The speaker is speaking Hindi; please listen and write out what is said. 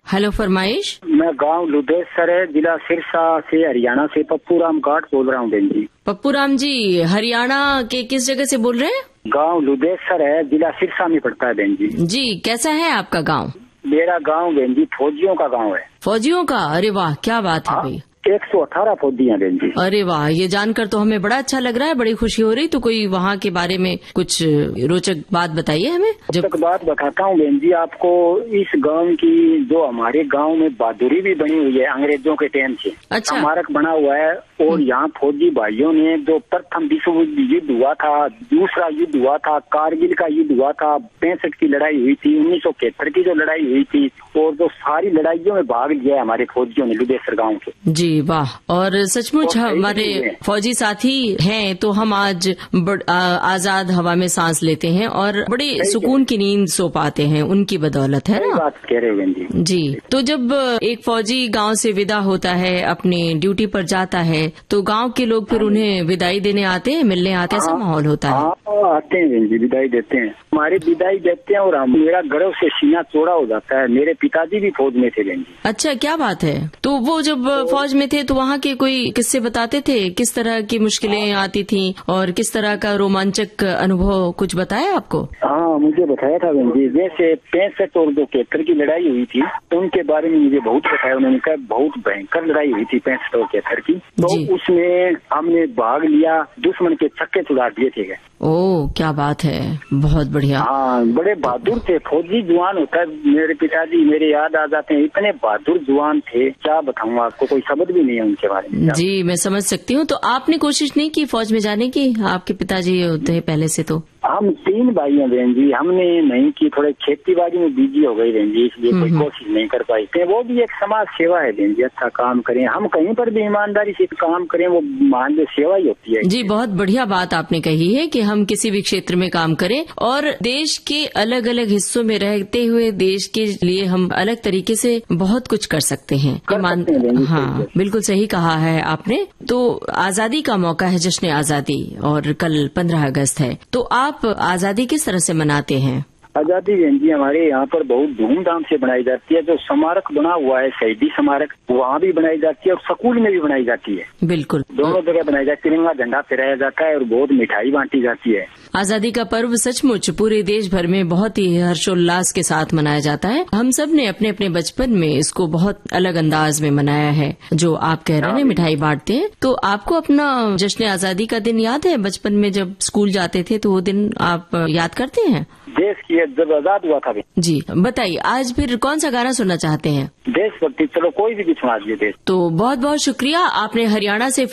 हेलो, फरमाइश। मैं गांव लुधेसर है, जिला सिरसा से, हरियाणा से पप्पू राम काट बोल रहा हूँ बहन जी। पप्पू राम जी, हरियाणा के किस जगह से बोल रहे हैं? गांव लुधेसर है, जिला सिरसा में पड़ता है बहन जी। जी, कैसा है आपका गांव? मेरा गांव बहन जी फौजियों का गांव है। फौजियों का? अरे वाह, क्या बात है भाई। 118 फौजी हैं बहन जी। अरे वाह, ये जानकर तो हमें बड़ा अच्छा लग रहा है, बड़ी खुशी हो रही। तो कोई वहाँ के बारे में कुछ रोचक बात बताइए हमें। रोचक बात बताता हूँ बहन जी आपको। इस गांव की जो हमारे गांव में बहादुरी भी बनी हुई है अंग्रेजों के टाइम से। अच्छा। स्मारक बना हुआ है और यहाँ फौजी भाइयों ने जो प्रथम विश्व युद्ध हुआ था, दूसरा युद्ध हुआ था, कारगिल का युद्ध हुआ था, 65 की लड़ाई हुई थी, 1971 की जो लड़ाई हुई थी, और जो सारी लड़ाइयों में भाग लिया है हमारे फौजियों ने लुधेसर गाँव के। जी वाह। और सचमुच हमारे फौजी साथी हैं तो हम आज आजाद हवा में सांस लेते हैं और बड़े सुकून की नींद सो पाते हैं, उनकी बदौलत, है ना? बात कह रहे हो जी। तो जब एक फौजी गांव से विदा होता है, अपनी ड्यूटी पर जाता है, तो गांव के लोग फिर उन्हें विदाई देने आते हैं, मिलने आते हैं, ऐसा माहौल होता है? आते हैं बहन जी, विदाई देते हैं, हमारे विदाई देते हैं। और मेरा गर्व से सीना चौड़ा हो जाता है। मेरे पिताजी भी फौज में थे बहन जी। अच्छा, क्या बात है। तो वो जब फौज में थे तो वहाँ के कोई किस्से बताते थे? किस तरह की मुश्किलें आती थी और किस तरह का रोमांचक अनुभव कुछ बताया आपको? हाँ, मुझे बताया था बहन जी। जैसे 65 और 72 की लड़ाई हुई थी तो उनके बारे में मुझे बहुत बताया। उन्होंने कहा बहुत भयंकर लड़ाई हुई थी 65 और 72 की। तो उसमें हमने भाग लिया, दुश्मन के छक्के छुड़ा दिए थे। ओह, क्या बात है, बहुत बढ़िया। हाँ, बड़े बहादुर थे। फौजी जवान होता है। मेरे पिताजी मेरे याद आ जाते हैं, इतने बहादुर जवान थे, क्या बताऊँ आपको, कोई शब्द भी नहीं है उनके बारे में। जी, मैं समझ सकती हूँ। तो आपने कोशिश नहीं की फौज में जाने की? आपके पिताजी होते हैं पहले से तो। हम 3 भाई हैं बहन जी, हमने नहीं की। थोड़े खेती बाड़ी में बिजी हो गई बहन जी, इसलिए कोई कोशिश नहीं कर पाई थे। वो भी एक समाज सेवा है बहन जी। अच्छा काम करें, हम कहीं पर भी ईमानदारी से काम करें, वो मान लो सेवा ही होती है। जी, बहुत बढ़िया बात आपने कही है कि हम किसी भी क्षेत्र में काम करें और देश के अलग अलग हिस्सों में रहते हुए देश के लिए हम अलग तरीके से बहुत कुछ कर सकते हैं। हाँ, बिल्कुल सही कहा है आपने। तो आजादी का मौका है, जश्न आजादी, और कल 15 अगस्त है। तो आप आजादी किस तरह से मनाते हैं? आजादी बहन जी हमारे यहाँ पर बहुत धूमधाम से बनाई जाती है। जो स्मारक बना हुआ है शहीदी स्मारक, वहाँ भी बनाई जाती है और स्कूल में भी बनाई जाती है। बिल्कुल, दोनों जगह बनाई जाती है। तिरंगा झंडा फहराया जाता है और बहुत मिठाई बांटी जाती है। आजादी का पर्व सचमुच पूरे देश भर में बहुत ही हर्षोल्लास के साथ मनाया जाता है। हम सब ने अपने अपने बचपन में इसको बहुत अलग अंदाज में मनाया है। जो आप कह रहे हैं मिठाई बांटते हैं, तो आपको अपना जश्न आजादी का दिन याद है? बचपन में जब स्कूल जाते थे तो वो दिन आप याद करते हैं? देश की जब आजाद हुआ था। जी, बताइए आज फिर कौन सा गाना सुनना चाहते हैं? देशभक्ति, चलो कोई भी सुना दीजिए। तो बहुत बहुत शुक्रिया, आपने हरियाणा से